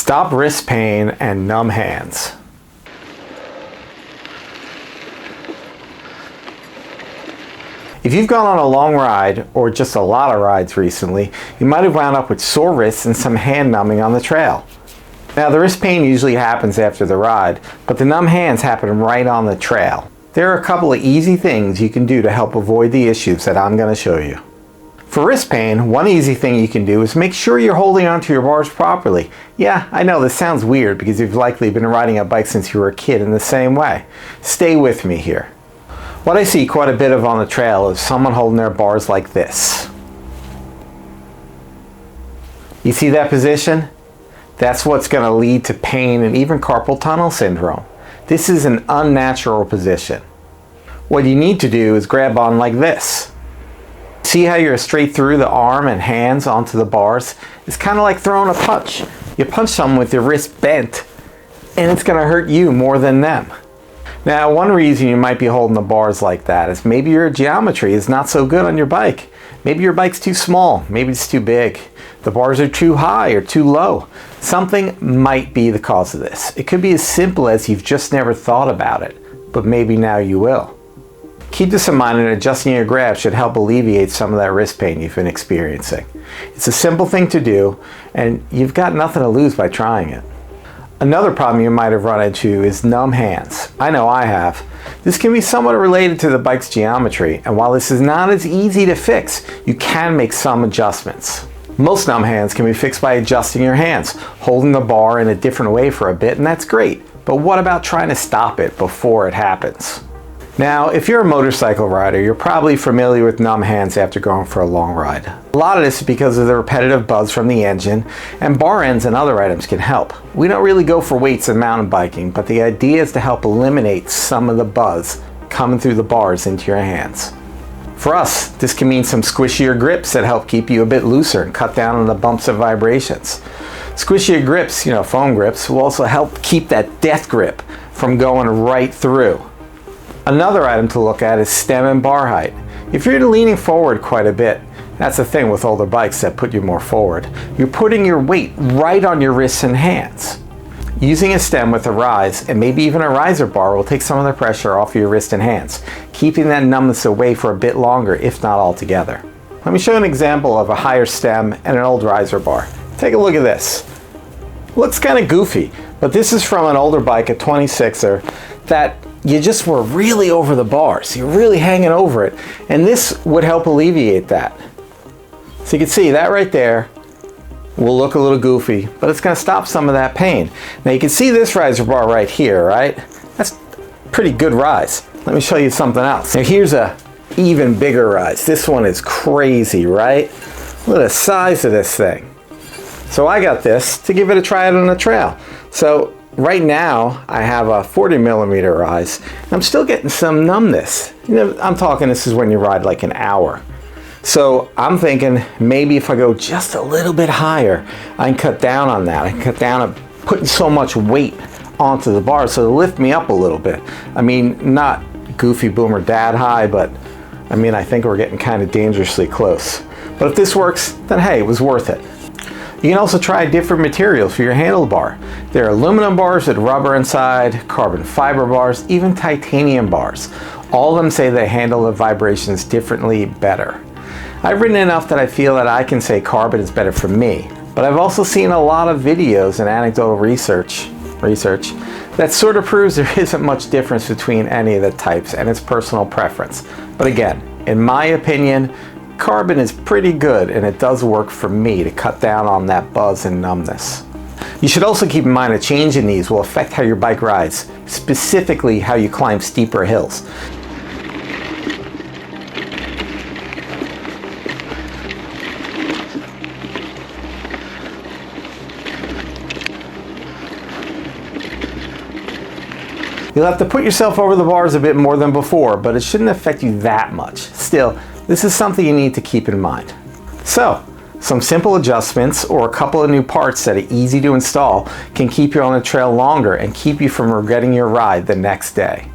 Stop wrist pain and numb hands. If you've gone on a long ride, or just a lot of rides recently, you might have wound up with sore wrists and some hand numbing on the trail. Now, the wrist pain usually happens after the ride, but the numb hands happen right on the trail. There are a couple of easy things you can do to help avoid the issues that I'm going to show you. For wrist pain, one easy thing you can do is make sure you're holding onto your bars properly. Yeah, I know this sounds weird because you've likely been riding a bike since you were a kid in the same way. Stay with me here. What I see quite a bit of on the trail is someone holding their bars like this. You see that position? That's what's going to lead to pain and even carpal tunnel syndrome. This is an unnatural position. What you need to do is grab on like this. See how you're straight through the arm and hands onto the bars? It's kind of like throwing a punch. You punch someone with your wrist bent, and it's going to hurt you more than them. Now, one reason you might be holding the bars like that is maybe your geometry is not so good on your bike. Maybe your bike's too small, maybe it's too big. The bars are too high or too low. Something might be the cause of this. It could be as simple as you've just never thought about it, but maybe now you will. Keep this in mind, and adjusting your grab should help alleviate some of that wrist pain you've been experiencing. It's a simple thing to do, and you've got nothing to lose by trying it. Another problem you might have run into is numb hands. I know I have. This can be somewhat related to the bike's geometry, and while this is not as easy to fix, you can make some adjustments. Most numb hands can be fixed by adjusting your hands, holding the bar in a different way for a bit, and that's great. But what about trying to stop it before it happens? Now, if you're a motorcycle rider, you're probably familiar with numb hands after going for a long ride. A lot of this is because of the repetitive buzz from the engine, and bar ends and other items can help. We don't really go for weights in mountain biking, but the idea is to help eliminate some of the buzz coming through the bars into your hands. For us, this can mean some squishier grips that help keep you a bit looser and cut down on the bumps and vibrations. Squishier grips, foam grips, will also help keep that death grip from going right through. Another item to look at is stem and bar height. If you're leaning forward quite a bit, that's the thing with older bikes that put you more forward, you're putting your weight right on your wrists and hands. Using a stem with a rise and maybe even a riser bar will take some of the pressure off your wrist and hands, keeping that numbness away for a bit longer, if not altogether. Let me show you an example of a higher stem and an old riser bar. Take a look at this. Looks kind of goofy, but this is from an older bike, a 26er, that you just were really over the bars. You're really hanging over it, and this would help alleviate that. So you can see that right there will look a little goofy, but it's going to stop some of that pain. Now you can see this riser bar right here, right? That's a pretty good rise. Let me show you something else. Now here's a even bigger rise. This one is crazy, right? Look at the size of this thing. So I got this to give it a try out on the trail. So right now I have a 40 millimeter rise. I'm still getting some numbness. I'm talking, this is when you ride like an hour. So I'm thinking maybe if I go just a little bit higher, I can cut down on that. I can cut down on putting so much weight onto the bar so to lift me up a little bit. I mean, not goofy boomer dad high, but I mean, I think we're getting kind of dangerously close. But if this works, then hey, it was worth it. You can also try different materials for your handlebar. There are aluminum bars with rubber inside, carbon fiber bars, even titanium bars. All of them say they handle the vibrations differently better. I've ridden enough that I feel that I can say carbon is better for me, but I've also seen a lot of videos and anecdotal research that sort of proves there isn't much difference between any of the types, and it's personal preference. But again, in my opinion, carbon is pretty good, and it does work for me to cut down on that buzz and numbness. You should also keep in mind a change in these will affect how your bike rides, specifically how you climb steeper hills. You'll have to put yourself over the bars a bit more than before, but it shouldn't affect you that much. Still, this is something you need to keep in mind. So, some simple adjustments or a couple of new parts that are easy to install can keep you on the trail longer and keep you from regretting your ride the next day.